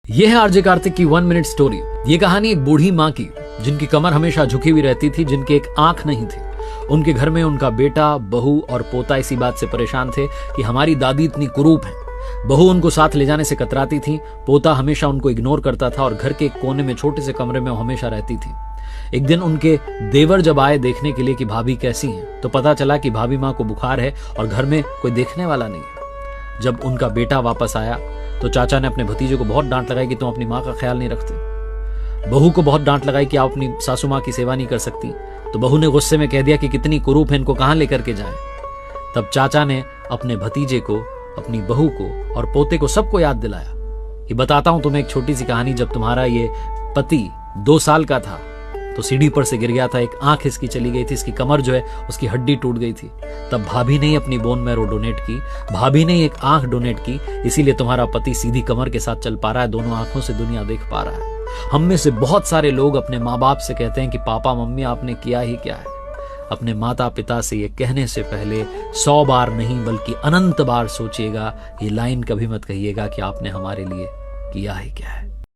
यह है आरजे कार्तिक की 1 मिनट स्टोरी। ये कहानी एक बूढ़ी माँ की, जिनकी कमर हमेशा झुकी हुई रहती थी, जिनके एक आंख नहीं थी। उनके घर में उनका बेटा, बहू और पोता इसी बात से परेशान थे कि हमारी दादी इतनी कुरूप है। बहू उनको साथ ले जाने से कतराती थी, पोता हमेशा उनको इग्नोर करता था और घर के एक कोने में छोटे से कमरे में वो हमेशा रहती थी। एक दिन उनके देवर जब आए देखने के लिए कि भाभी कैसी हैं, तो पता चला कि भाभी माँ को बुखार है और घर में कोई देखने वाला नहीं है। जब उनका बेटा वापस आया तो चाचा ने अपने भतीजे को बहुत डांट लगाई कि तुम अपनी माँ का ख्याल नहीं रखते। बहू को बहुत डांट लगाई कि आप अपनी सासू माँ की सेवा नहीं कर सकती। तो बहू ने गुस्से में कह दिया कि कितनी कुरूप है, इनको कहां लेकर के जाएं। तब चाचा ने अपने भतीजे को, अपनी बहू को और पोते को सबको याद दिलाया कि बताता हूं तुम्हें एक छोटी सी कहानी। जब तुम्हारा ये पति 2 साल का था तो सीढ़ी पर से गिर गया था, एक आंख इसकी चली गई थी, इसकी कमर जो है उसकी हड्डी टूट गई थी। तब भाभी ने अपनी बोन मैरो डोनेट की, भाभी ने एक आंख डोनेट की, इसीलिए तुम्हारा पति सीधी कमर के साथ चल पा रहा है, दोनों आंखों से दुनिया देख पा रहा है। हम में से बहुत सारे लोग अपने माँ बाप से कहते हैं कि पापा मम्मी आपने किया ही क्या है। अपने माता पिता से ये कहने से पहले 100 बार नहीं बल्कि अनंत बार सोचिएगा। ये लाइन कभी मत कहिएगा कि आपने हमारे लिए किया ही क्या है।